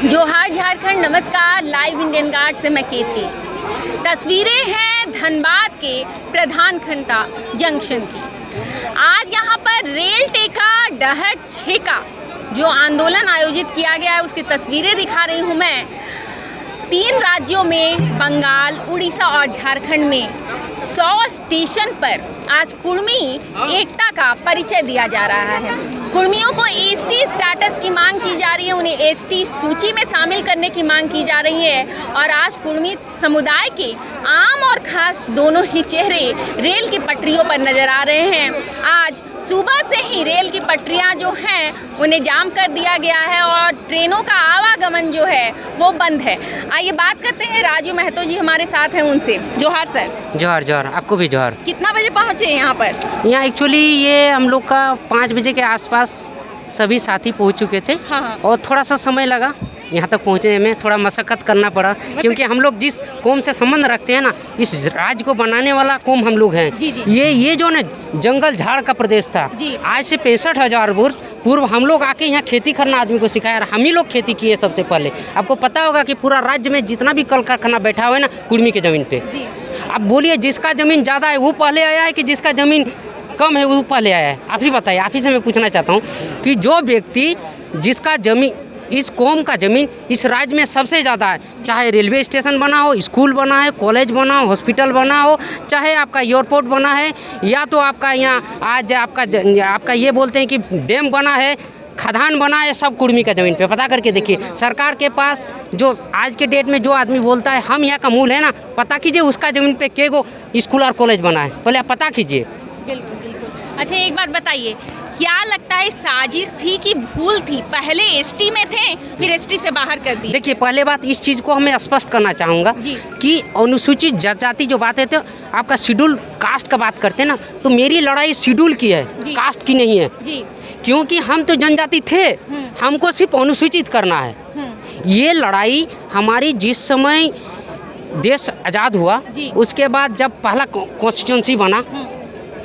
जोहार झारखंड, नमस्कार। Live Indian guard से मैं कीर्ति। तस्वीरें हैं धनबाद के प्रधान खंडा जंक्शन की। आज यहाँ पर रेल टेका डहर छेका जो आंदोलन आयोजित किया गया है उसकी तस्वीरें दिखा रही हूँ मैं। 3 राज्यों में, बंगाल, उड़ीसा और झारखंड में 100 स्टेशन पर आज कुर्मी एकता का परिचय दिया जा रहा है। कुर्मियों को एसटी स्टेटस की मांग की जा रही है, उन्हें एसटी सूची में शामिल करने की मांग की जा रही है। और आज कुर्मी समुदाय के आम और खास दोनों ही चेहरे रेल की पटरियों पर नजर आ रहे हैं। आज सुबह से ही रेल की पटरियां जो हैं उन्हें जाम कर दिया गया है और ट्रेनों का आवागमन जो है वो बंद है। आइए बात करते हैं, राजू महतो जी हमारे साथ हैं उनसे। जोहार सर। जोहार जोहार, आपको भी जोहार। कितना बजे पहुँचे यहाँ पर? यहाँ एक्चुअली ये हम लोग का 5 बजे के आसपास सभी साथी पहुँच चुके थे। हाँ। और थोड़ा सा समय लगा यहाँ तक पहुँचने में, थोड़ा मशक्क़त करना पड़ा क्योंकि हम लोग जिस कौम से संबंध रखते हैं ना, इस राज्य को बनाने वाला कौम हम लोग हैं। जी जी। ये जो ना जंगल झाड़ का प्रदेश था, आज से 65,000 वर्ष पूर्व हम लोग आके यहाँ खेती करना आदमी को सिखाया। हम ही लोग खेती किए सबसे पहले। आपको पता होगा कि पूरा राज्य में जितना भी कल कारखाना बैठा हुआ है ना, कुर्मी के ज़मीन पे। अब बोलिए जिसका ज़मीन ज़्यादा है वो पहले आया है कि जिसका ज़मीन कम है वो पहले आया है? आप ही बताइए। आप ही से मैं पूछना चाहता हूँ कि जो व्यक्ति जिसका ज़मीन, इस कौम का ज़मीन इस राज्य में सबसे ज़्यादा है, चाहे रेलवे स्टेशन बना हो, स्कूल बना है, कॉलेज बना हो, हॉस्पिटल बना हो, चाहे आपका एयरपोर्ट बना है, या तो आपका यहाँ आज आपका ये बोलते हैं कि डैम बना है, खदान बना है, सब कुर्मी का ज़मीन पे। पता करके देखिए। सरकार के पास जो आज के डेट में जो आदमी बोलता है हम यहाँ का मूल है ना, पता कीजिए उसका ज़मीन पे केगो स्कूल और कॉलेज बना है, पहले आप पता कीजिए। बिल्कुल बिल्कुल। अच्छा एक बात बताइए, क्या लगता है साजिश थी कि भूल थी? पहले एसटी में थे फिर एसटी से बाहर कर दिए। देखिए पहले बात इस चीज़ को हमें स्पष्ट करना चाहूँगा कि अनुसूचित जनजाति जो बात है तो आपका शेड्यूल कास्ट का बात करते हैं ना, तो मेरी लड़ाई शेड्यूल की है, कास्ट की नहीं है। क्योंकि हम तो जनजाति थे, हमको सिर्फ अनुसूचित करना है। ये लड़ाई हमारी जिस समय देश आज़ाद हुआ उसके बाद जब पहला कॉन्स्टिट्यूंसी बना,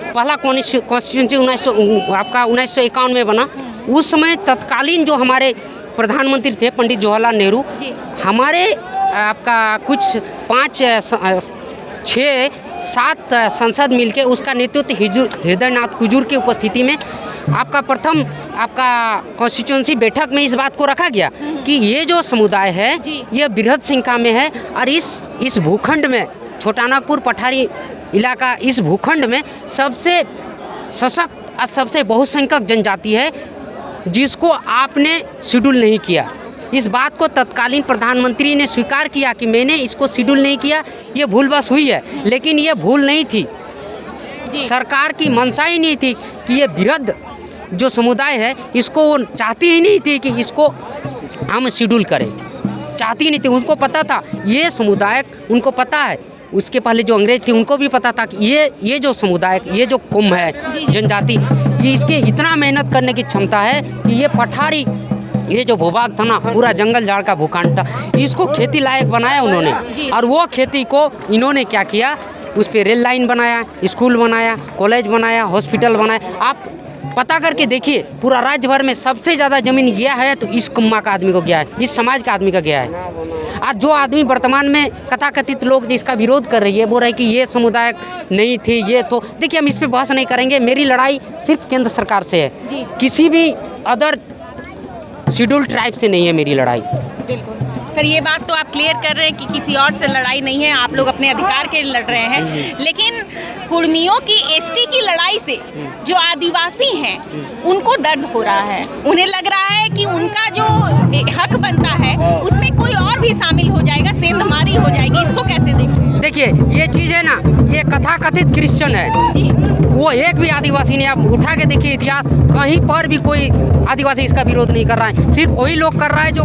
पहला कॉन्स्टिट्यूंसी 1951 में बना, उस समय तत्कालीन जो हमारे प्रधानमंत्री थे पंडित जवाहरलाल नेहरू, हमारे आपका कुछ 5, 6, 7 संसद मिलके उसका नेतृत्व हृदयनाथ कुजूर की उपस्थिति में आपका प्रथम आपका कॉन्स्टिट्यूंसी बैठक में इस बात को रखा गया कि ये जो समुदाय है ये बृहद संख्या में है और इस भूखंड में छोटा नागपुर पठारी इलाका, इस भूखंड में सबसे सशक्त और सबसे बहुसंख्यक जनजाति है जिसको आपने शेड्यूल नहीं किया। इस बात को तत्कालीन प्रधानमंत्री ने स्वीकार किया कि मैंने इसको शेड्यूल नहीं किया, ये भूल बस हुई है। लेकिन ये भूल नहीं थी, सरकार की मंशा ही नहीं थी कि ये बृहद जो समुदाय है इसको वो चाहती ही नहीं थी कि इसको हम शेड्यूल करें, चाहती नहीं थी। उनको पता था ये समुदाय, उनको पता है उसके पहले जो अंग्रेज थे उनको भी पता था कि ये जो समुदाय, ये जो कौम है जनजाति, ये इसके इतना मेहनत करने की क्षमता है कि ये पठारी, ये जो भूभाग था ना, पूरा जंगल झाड़ का भूखंड था, इसको खेती लायक बनाया उन्होंने। और वो खेती को इन्होंने क्या किया, उस पर रेल लाइन बनाया, स्कूल बनाया, कॉलेज बनाया, हॉस्पिटल बनाया। आप पता करके देखिए पूरा राज्य भर में सबसे ज़्यादा ज़मीन गया है तो इस कुम्मा का आदमी को गया है, इस समाज का आदमी का गया है। आज जो आदमी वर्तमान में कथाकथित लोग जिसका विरोध कर रही है, बोल रहे हैं कि ये समुदाय नहीं थी, ये तो देखिए हम इस पर बहस नहीं करेंगे। मेरी लड़ाई सिर्फ केंद्र सरकार से है, किसी भी अदर शेड्यूल ट्राइब से नहीं है मेरी लड़ाई। बिल्कुल सर, ये बात तो आप क्लियर कर रहे हैं कि किसी और से लड़ाई नहीं है, आप लोग अपने अधिकार के लिए लड़ रहे हैं। लेकिन कुर्मियों की एसटी की लड़ाई से जो आदिवासी हैं उनको दर्द हो रहा है, उन्हें लग रहा है कि उनका जो हक बनता है उसमें कोई और भी शामिल हो जाएगा, सेंधमारी हो जाएगी। इसको कैसे देखें? देखिए ये चीज़ है ना, ये कथाकथित क्रिश्चियन है, वो एक भी आदिवासी ने, आप उठा के देखिए इतिहास, कहीं पर भी कोई आदिवासी इसका विरोध नहीं कर रहा है। सिर्फ वही लोग कर रहा है जो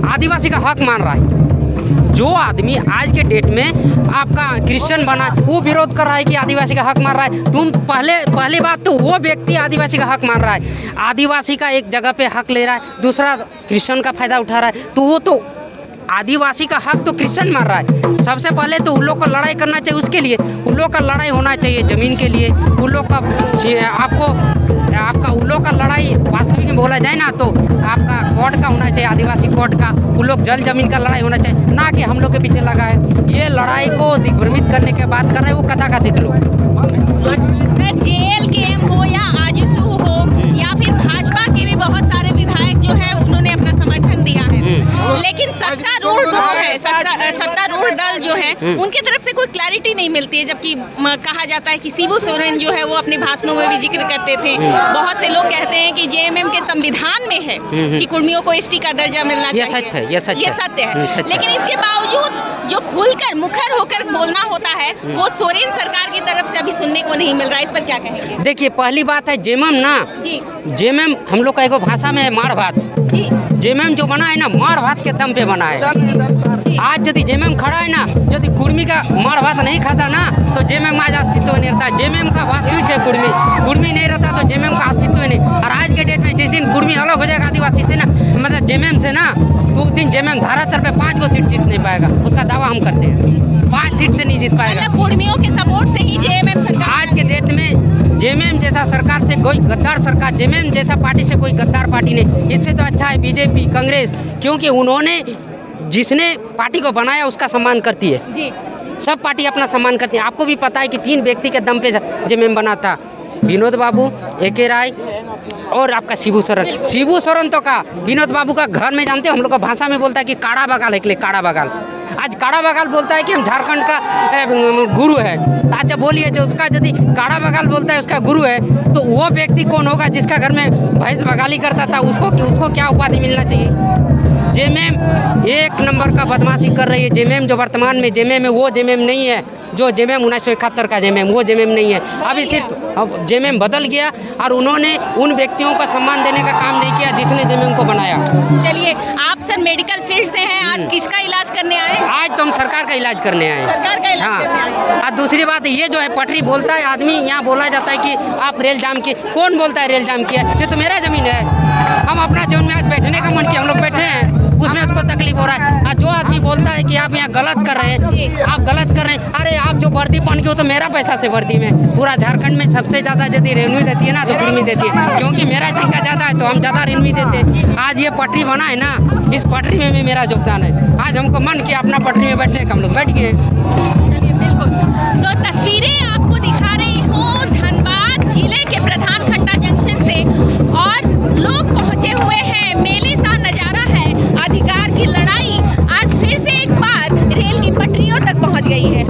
आदिवासी का हक मान रहा है। जो आदमी आज के डेट में आपका क्रिश्चियन बना वो विरोध कर रहा है कि आदिवासी का हक मान रहा है। तुम पहली बात तो वो व्यक्ति आदिवासी का हक मान रहा है, आदिवासी का एक जगह पे हक ले रहा है, दूसरा क्रिश्चियन का फायदा उठा रहा है, तो वो तो आदिवासी का हक तो क्रिश्चियन मार रहा है। सबसे पहले तो उन लोग को लड़ाई करना चाहिए, उसके लिए उन लोग का लड़ाई होना चाहिए ज़मीन के लिए, उन लोग का आपको आपका उन लोग का लड़ाई वास्तविक में बोला जाए ना तो आपका कोर्ट का होना चाहिए, आदिवासी कोर्ट का, उन लोग जल जमीन का लड़ाई होना चाहिए, ना कि हम लोग के पीछे लगा है। ये लड़ाई को दिग्भ्रमित करने के बात कर रहे हैं वो कथाकथित लोग। सर जेल गेम हो या आजसू हो या फिर भाजपा के भी बहुत सारे विधायक जो है उन्होंने अपना समर्थन दिया है, लेकिन सत्तारूढ़ दो है, सत्तारूढ़ दल जो है उनकी तरफ से कोई क्लैरिटी नहीं मिलती है, जबकि कहा जाता है कि शिबू सोरेन जो है वो अपने भाषणों में भी जिक्र करते थे। बहुत से लोग कहते हैं कि जेएमएम के संविधान में है कि कुर्मियों को एसटी का दर्जा मिलना चाहिए। ये सत्य है। लेकिन इसके बावजूद जो खुलकर मुखर होकर बोलना होता है वो सोरेन सरकार की तरफ से अभी सुनने को नहीं मिल रहा है। इस पर क्या कहेंगे? देखिए, पहली बात है जेएमएम ना, जेएमएम हम लोग का एक भाषा में है माड़ भात। जेएमएम जो बना है ना माड़ भात के दम पे बना है। आज यदि जेएमएम खड़ा है ना, यदि कुर्मी का माड़ भात नहीं खाता ना तो जेएमएम आज अस्तित्व नहीं रहता। जेएमएम का वास्तविक है कुर्मी नहीं रहता तो जेएमएम का अस्तित्व नहीं। और आज के डेट में जिस दिन कुर्मी अलग हो जाएगा आदिवासी से ना, मतलब जेएमएम से ना, तो उस दिन जेएमएम धरातल पे 5 को सीट जीत नहीं पाएगा। उसका दावा हम करते हैं, 5 सीट से नहीं जीत पाएगा। कुर्मियों के सपोर्ट से ही जेएमएम सरकार, आज के डेट में जेएमएम जैसा सरकार से कोई गद्दार सरकार, जेएमएम जैसा पार्टी से कोई गद्दार पार्टी नहीं। इससे तो अच्छा है बीजेपी, कांग्रेस, क्योंकि उन्होंने जिसने पार्टी को बनाया उसका सम्मान करती है जी। सब पार्टी अपना सम्मान करती है। आपको भी पता है कि 3 व्यक्ति के दम पे जेएमएम बना था, विनोद बाबू, AK राय और आपका शिबू सोरेन। शिबू सोरेन तो का विनोद बाबू का घर में जानते हो हम लोग का भाषा में बोलता है कि काड़ा बगाल है, काड़ा बगाल। आज काड़ा बगाल बोलता है कि हम झारखंड का गुरु है। आज जब बोलिए जो उसका यदि काड़ा बगाल बोलता है उसका गुरु है तो वो व्यक्ति कौन होगा जिसका घर में भैंस बगाली करता था? उसको क्या उपाधि मिलना चाहिए? जेएमएम 1 नंबर का बदमाशी कर रही है। जेएमएम जो वर्तमान में जेएमएम है वो जेएमएम नहीं है जो जेएमएम 1971 का जेएमएम, वो जेएमएम नहीं है। अभी सिर्फ जेएमएम बदल गया और उन्होंने उन व्यक्तियों का सम्मान देने का काम नहीं किया जिसने जेएमएम को बनाया। चलिए, आप सर मेडिकल फील्ड से हैं, आज किसका इलाज करने आए? आज तो हम सरकार का इलाज करने आए। सरकार का इलाज करने आए। और दूसरी बात ये जो है पटरी बोलता है आदमी, यहाँ बोला जाता है कि आप रेल जाम किए। कौन बोलता है रेल जाम किया? ये तो मेरा जमीन है। हम अपना जीवन में आज बैठने का मन किया, हम लोग बैठे हैं, उसमें उसको तकलीफ हो रहा है। आज जो आदमी बोलता है कि आप यहाँ गलत कर रहे हैं, आप गलत कर रहे हैं, अरे आप जो वर्दी पहन के हो तो मेरा पैसा से वर्दी में। पूरा झारखंड में सबसे ज़्यादा यदि रेणु देती है ना तो कुर्मी देती है, क्योंकि मेरा संख्या ज़्यादा है तो हम ज़्यादा रेणु देते हैं। आज ये पटरी बना है ना, इस पटरी में भी मेरा योगदान है। आज हमको मन किया अपना पटरी में बैठने का, हम लोग बैठ गए। चलिए, बिल्कुल। तो तस्वीरें आपको दिखा